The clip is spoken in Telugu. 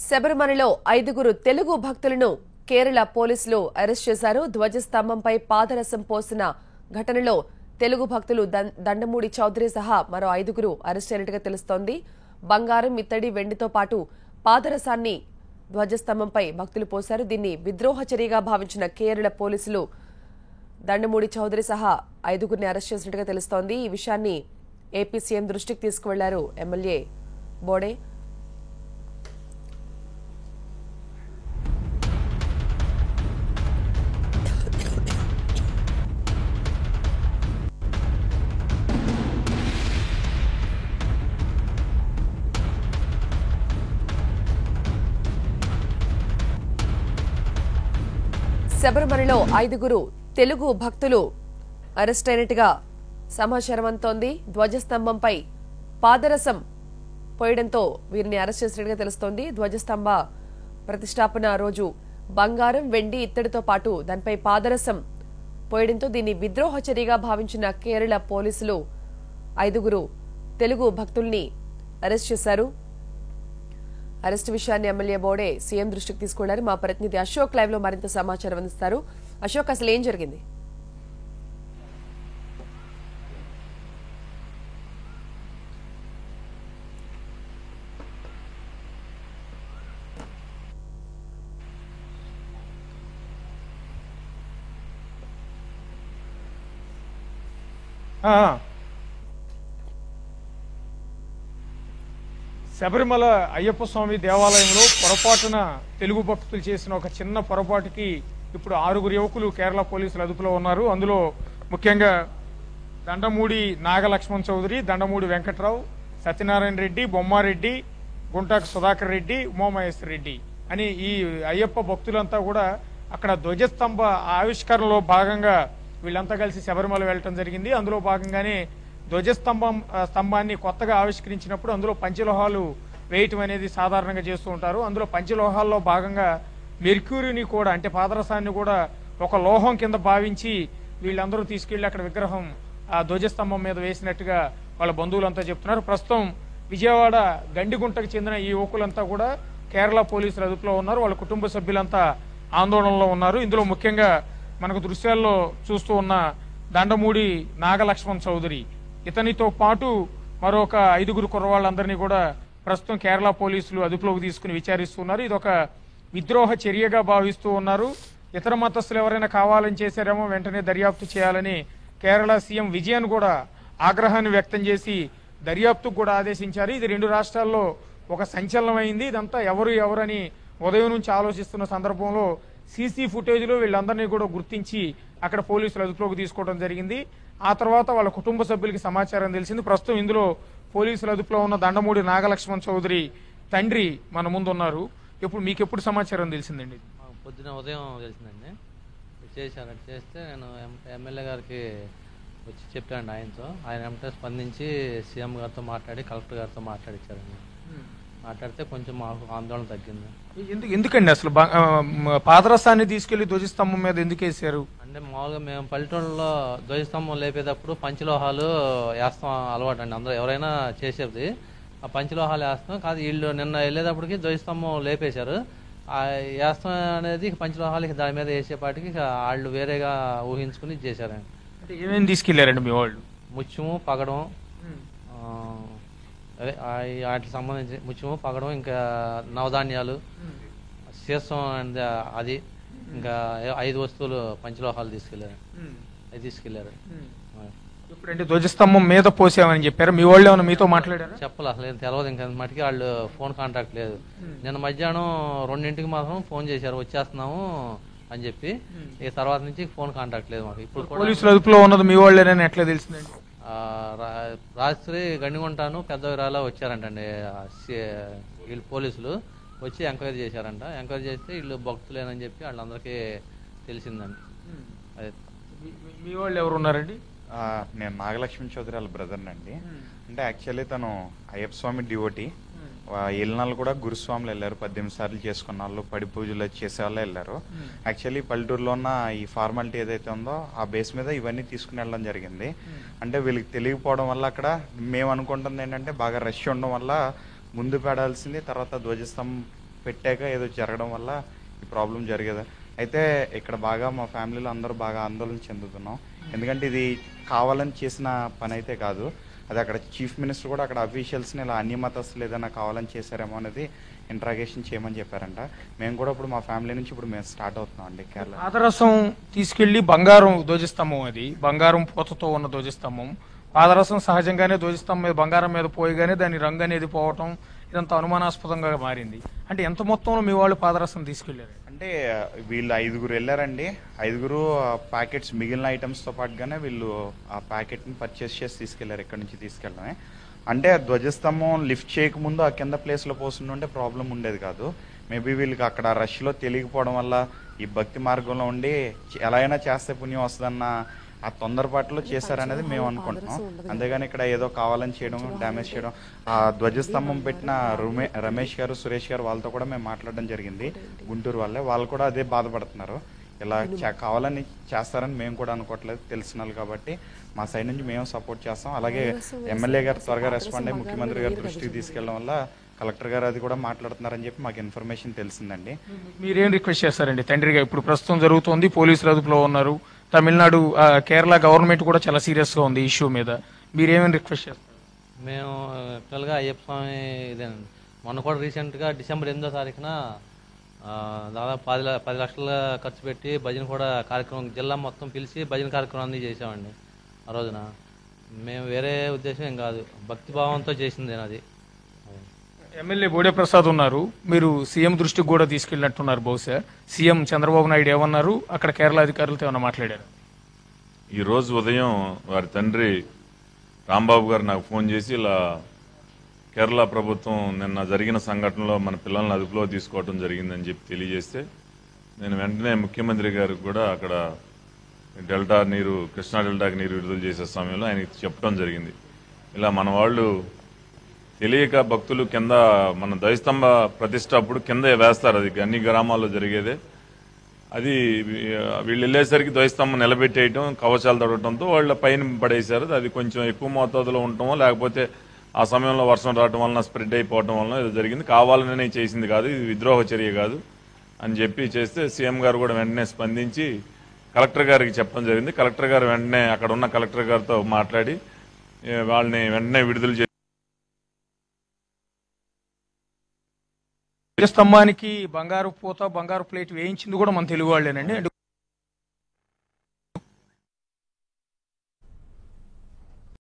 శబరిమలలో 5 తెలుగు భక్తులను కేరళ పోలీసులు అరెస్ట్ చేశారు. ధ్వజస్తంభంపై పాదరసం పోసిన ఘటనలో తెలుగు భక్తులు దండమూడి చౌదరి సహా మరో 5 అరెస్ట్ అయినట్టుగా తెలుస్తోంది. బంగారం, ఇత్తడి, వెండితో పాటు పాదరసాన్ని ధ్వజస్తంభంపై భక్తులు పోశారు. దీన్ని విద్రోహ చర్యగా భావించిన కేరళ పోలీసులు దండమూడి చౌదరి సహా 5 అరెస్ట్ చేసినట్టుగా తెలుస్తోంది. ఈ విషయాన్ని ఏపీ సీఎం దృష్టికి తీసుకువెళ్లారు ఎమ్మెల్యే బోడే. శబరిమలలో 5 తెలుగు భక్తులు అరెస్ట్ అయినట్టుగా సమాచారం అందుతోంది. ధ్వజస్తంభంపై పాదరసం పోయడంతో వీరిని అరెస్ట్ చేసినట్టుగా తెలుస్తోంది. ధ్వజస్తంభ ప్రతిష్టాపన రోజు బంగారం, వెండి, ఇత్తడితో పాటు దానిపై పాదరసం పోయడంతో దీన్ని విద్రోహ చర్యగా భావించిన కేరళ పోలీసులు 5 తెలుగు భక్తుల్ని అరెస్ట్ చేశారు. అరెస్టు విషయాన్ని ఎమ్మెల్యే బోడే సీఎం దృష్టికి తీసుకున్నారు. మా ప్రతినిధి అశోక్ లైవ్ లో మరింత సమాచారం అందిస్తారు. అశోక్, అసలు ఏం జరిగింది? శబరిమల అయ్యప్ప స్వామి దేవాలయంలో పొరపాటున తెలుగు భక్తులు చేసిన ఒక చిన్న పొరపాటుకి ఇప్పుడు 6 యువకులు కేరళ పోలీసులు అదుపులో ఉన్నారు. అందులో ముఖ్యంగా దండమూడి నాగలక్ష్మణ్ చౌదరి, దండమూడి వెంకట్రావు, సత్యనారాయణ రెడ్డి, బొమ్మారెడ్డి, గుంటాకు సుధాకర్ రెడ్డి, ఉమామహేశ్వర రెడ్డి అని ఈ అయ్యప్ప భక్తులంతా కూడా అక్కడ ధ్వజస్తంభ ఆవిష్కరణలో భాగంగా వీళ్ళంతా కలిసి శబరిమల వెళ్ళటం జరిగింది. అందులో భాగంగానే ధ్వజస్తంభాన్ని కొత్తగా ఆవిష్కరించినప్పుడు అందులో పంచలోహాలు వేయటం అనేది సాధారణంగా చేస్తూ ఉంటారు. అందులో పంచలోహాల్లో భాగంగా మెర్క్యూరీని కూడా, అంటే పాదరసాన్ని కూడా ఒక లోహం కింద భావించి వీళ్ళందరూ తీసుకెళ్లి అక్కడ విగ్రహం ఆ ధ్వజస్తంభం మీద వేసినట్టుగా వాళ్ళ బంధువులంతా చెప్తున్నారు. ప్రస్తుతం విజయవాడ గండిగుంటకు చెందిన ఈ యువకులంతా కూడా కేరళ పోలీసులు అదుపులో ఉన్నారు. వాళ్ళ కుటుంబ సభ్యులంతా ఆందోళనలో ఉన్నారు. ఇందులో ముఖ్యంగా మనకు దృశ్యాల్లో చూస్తూ ఉన్న దండమూడి నాగలక్ష్మణ్ చౌదరి, ఇతనితో పాటు మరొక 5 కుర్రవాళ్ళందరినీ కూడా ప్రస్తుతం కేరళ పోలీసులు అదుపులోకి తీసుకుని విచారిస్తున్నారు. ఇది ఒక విద్రోహ చర్యగా భావిస్తూ ఉన్నారు. ఇతర మతస్థులు ఎవరైనా కావాలని చేశారేమో వెంటనే దర్యాప్తు చేయాలని కేరళ సీఎం విజయన్ కూడా ఆగ్రహాన్ని వ్యక్తం చేసి దర్యాప్తుకు కూడా ఆదేశించారు. ఇది 2 రాష్ట్రాల్లో ఒక సంచలనమైంది. ఇదంతా ఎవరని ఉదయం నుంచి ఆలోచిస్తున్న సందర్భంలో సీసీ ఫుటేజ్లో వీళ్ళందరినీ కూడా గుర్తించి అక్కడ పోలీసులు అదుపులోకి తీసుకోవడం జరిగింది. ఆ తర్వాత వాళ్ళ కుటుంబ సభ్యులకి సమాచారం తెలిసింది. ప్రస్తుతం ఇందులో పోలీసుల అదుపులో ఉన్న దండమూడి నాగలక్ష్మణ్ చౌదరి తండ్రి మన ముందు ఉన్నారు. మీకు ఎప్పుడు సమాచారం తెలిసిందండి? పొద్దున ఉదయం తెలిసిందండి. చేస్తే నేను ఎమ్మెల్యే గారికి వచ్చి చెప్పాను ఆయనతో. ఆయన వెంటనే స్పందించి సీఎం గారితో మాట్లాడి కలెక్టర్ గారితో మాట్లాడించారండి. మాట్లాడితే కొంచెం మాకు ఆందోళన తగ్గింది. ఎందుకండి అసలు పాదరసాన్ని తీసుకెళ్లి ధ్వజస్తంభం మీద ఎందుకు వేసారు? అంటే మామూలుగా మేము పల్లెటూళ్ళలో ధ్వజస్తంభం లేపేటప్పుడు పంచలోహాలు వేస్తాం అలవాటు అండి. అందరూ ఎవరైనా చేసేది ఆ పంచలోహాలు వేస్తాం. కాదు వీళ్ళు నిన్న వెళ్ళేటప్పటికి ధ్వజస్తంభం లేపేశారు. ఆ వేస్తాం అనేది పంచలోహాలకి దాని మీద వేసేపాటికి వాళ్ళు వేరేగా ఊహించుకుని చేశారండి. అంటే ఏమేమి తీసుకెళ్లారండి మీ వాళ్ళు? ముత్యము, పగడం, అదే వాటికి సంబంధించి ముత్యము, పగడం, ఇంకా నవధాన్యాలు, శీర్షం అది, ఇంకా 5 వస్తువులు పంచలోహాలు తీసుకెళ్లారు. అది తీసుకెళ్లారు. ఇప్పుడంటే ధ్వజస్తంభం మీద పోసామని చెప్పారు. మీ వాళ్ళు ఏమైనా మీతో మాట్లాడారు? చెప్పాలి, అసలు ఏం తెలియదు. ఇంకా మటుకి వాళ్ళు ఫోన్ కాంటాక్ట్ లేదు. నిన్న మధ్యాహ్నం 2ంటికి మాత్రం ఫోన్ చేశారు, వచ్చేస్తున్నాము అని చెప్పి. ఇక తర్వాత నుంచి ఫోన్ కాంటాక్ట్ లేదు మాకు. ఇప్పుడు పోలీసులు అదుపులో ఉన్నది మీ వాళ్ళేనని ఎట్లా తెలిసిందండి? రాత్రి గండిగుంటాను పెద్దవిరాలో వచ్చారంటండి వీళ్ళు పోలీసులు. వచ్చి ఎంక్వైరీ చేశారంట. ఎంక్వైరీ చేస్తే వీళ్ళు భక్తులేనని చెప్పి వాళ్ళందరికీ తెలిసిందండి. అదే. మీ వాళ్ళు ఎవరు ఉన్నారండి? నేను నాగలక్ష్మణ్ చౌదరి వాళ్ళ బ్రదర్ని అండి. అంటే యాక్చువల్లీ తను అయ్యప్ప స్వామి డివోటీ. వెళ్ళినాళ్ళు కూడా గురుస్వాములు వెళ్ళారు. 18 సార్లు చేసుకున్న వాళ్ళు, పడి పూజలు చేసే వాళ్ళు వెళ్ళారు. యాక్చువల్లీ పల్లెటూరులో ఉన్న ఈ ఫార్మాలిటీ ఏదైతే ఉందో ఆ బేస్ మీద ఇవన్నీ తీసుకుని వెళ్ళడం జరిగింది. అంటే వీళ్ళకి తెలియకపోవడం వల్ల అక్కడ మేము అనుకుంటుంది ఏంటంటే బాగా రష్ ఉండడం వల్ల ముందు పెడాల్సింది, తర్వాత ధ్వజస్తంభం పెట్టాక ఏదో జరగడం వల్ల ఈ ప్రాబ్లం జరిగేది. అయితే ఇక్కడ బాగా మా ఫ్యామిలీలో అందరూ బాగా ఆందోళన చెందుతున్నాం. ఎందుకంటే ఇది కావాలని చేసిన పని అయితే కాదు. అది అక్కడ చీఫ్ మినిస్టర్ కూడా అక్కడ అఫీషియల్స్ని ఇలా అన్ని మతస్థులు ఏదైనా కావాలని చేశారేమో అనేది ఇంట్రాగేషన్ చేయమని చెప్పారంట. మేము కూడా ఇప్పుడు మా ఫ్యామిలీ నుంచి ఇప్పుడు మేము స్టార్ట్ అవుతున్నాం అండి కేరళ. పాదరసం తీసుకెళ్లి బంగారం ధ్వజస్తంభం, అది బంగారం పూతతో ఉన్న ధ్వజస్తంభం. పాదరసం సహజంగానే ధ్వజస్తంభం మీద బంగారం మీద పోయగానే దాని రంగు అనేది పోవటం ఇదంతా అనుమానాస్పదంగా మారింది. అంటే ఎంత మొత్తంలో మీ వాళ్ళు పాదరసం తీసుకెళ్లారు? అంటే వీళ్ళు 5గురు వెళ్ళారండి. 5గురు ప్యాకెట్స్ మిగిలిన ఐటమ్స్తో పాటుగానే వీళ్ళు ఆ ప్యాకెట్ని పర్చేస్ చేసి తీసుకెళ్లారు. ఇక్కడి నుంచి తీసుకెళ్ళడమే. అంటే ధ్వజస్తంభం లిఫ్ట్ చేయకముందు ఆ కింద ప్లేస్లో పోస్తుంటే ప్రాబ్లం ఉండేది కాదు. మేబీ వీళ్ళకి అక్కడ రష్లో తెలియకపోవడం వల్ల ఈ భక్తి మార్గంలో ఉండి ఎలా అయినా చేస్తే పుణ్యం వస్తుందన్న ఆ తొందరపాటులో చేశారనేది మేము అనుకుంటున్నాం. అంతేగాని ఇక్కడ ఏదో కావాలని చేయడం, డ్యామేజ్ చేయడం. ఆ ధ్వజస్తంభం పెట్టిన రమేష్ గారు, సురేష్ గారు వాళ్ళతో కూడా మేము మాట్లాడడం జరిగింది, గుంటూరు వాళ్ళే. వాళ్ళు కూడా అదే బాధపడుతున్నారు. ఇలా కావాలని చేస్తారని మేము కూడా అనుకోవట్లేదు, తెలిసినారు కాబట్టి మా సైడ్ నుంచి మేము సపోర్ట్ చేస్తాం. అలాగే ఎమ్మెల్యే గారు త్వరగా రెస్పాండ్ అయ్యి ముఖ్యమంత్రి గారి దృష్టికి తీసుకెళ్లడం వల్ల కలెక్టర్ గారు అది కూడా మాట్లాడుతున్నారని చెప్పి మాకు ఇన్ఫర్మేషన్ తెలిసిందండి. మీరేం రిక్వెస్ట్ చేస్తారండి తండ్రిగా? ఇప్పుడు ప్రస్తుతం జరుగుతోంది, పోలీసులు అదుపులో ఉన్నారు. తమిళనాడు, కేరళ గవర్నమెంట్ కూడా చాలా సీరియస్ గా ఉంది ఇష్యూ మీద. మీరేమేమి రిక్వెస్ట్ చేస్తారు? మేము యాక్చువల్గా అయ్యప్ప స్వామి ఇదేనండి, మొన్న కూడా రీసెంట్గా డిసెంబర్ 8వ తారీఖున దాదాపు 10 లక్షల ఖర్చు పెట్టి భజన కూడా కార్యక్రమం జిల్లా మొత్తం పిలిచి భజన కార్యక్రమం అన్నీ చేసామండి. ఆ రోజున మేము వేరే ఉద్దేశం ఏం కాదు, భక్తి భావంతో చేసింది అది. ఎమ్మెల్యే బోడే ప్రసాద్ ఉన్నారు, మీరు సీఎం దృష్టికి కూడా తీసుకెళ్ళినట్టున్నారు. బహుశా సీఎం చంద్రబాబు నాయుడు ఏమన్నారు? అక్కడ కేరళ అధికారులతో ఏమన్నా మాట్లాడారు? ఈ రోజు ఉదయం వారి తండ్రి రాంబాబు గారు నాకు ఫోన్ చేసి ఇలా కేరళ ప్రభుత్వం నిన్న జరిగిన సంఘటనలో మన పిల్లల్ని అదుపులో తీసుకోవడం జరిగిందని చెప్పి తెలియజేస్తే నేను వెంటనే ముఖ్యమంత్రి గారికి కూడా అక్కడ డెల్టా నీరు, కృష్ణా డెల్టాకి నీరు విడుదల చేసే సమయంలో ఆయనకి చెప్పడం జరిగింది. ఇలా మన వాళ్ళు తెలియక భక్తులు కింద మన ధ్వజస్తంభ ప్రతిష్ట అప్పుడు కింద వేస్తారు, అది అన్ని గ్రామాల్లో జరిగేదే. అది వీళ్ళు వెళ్ళేసరికి ధ్వజస్తంభం నిలబెట్టేయటం, కవచాలు తొడటంతో వాళ్ళ పైన పడేశారు. అది కొంచెం ఎక్కువ మోతాదులో ఉండటమో లేకపోతే ఆ సమయంలో వర్షం రావడం వలన స్ప్రెడ్ అయిపోవడం వలన ఇది జరిగింది. కావాలనే చేసింది కాదు, ఇది విద్రోహ చర్య కాదు అని చెప్పి చేస్తే సీఎం గారు కూడా వెంటనే స్పందించి కలెక్టర్ గారికి చెప్పడం జరిగింది. కలెక్టర్ గారు వెంటనే అక్కడ ఉన్న కలెక్టర్ గారితో మాట్లాడి వాళ్ళని వెంటనే విడుదల చేసి స్తంభానికి బంగారు పూత, బంగారు ప్లేట్ వేయించింది కూడా మన తెలుగు వాళ్ళేనండి.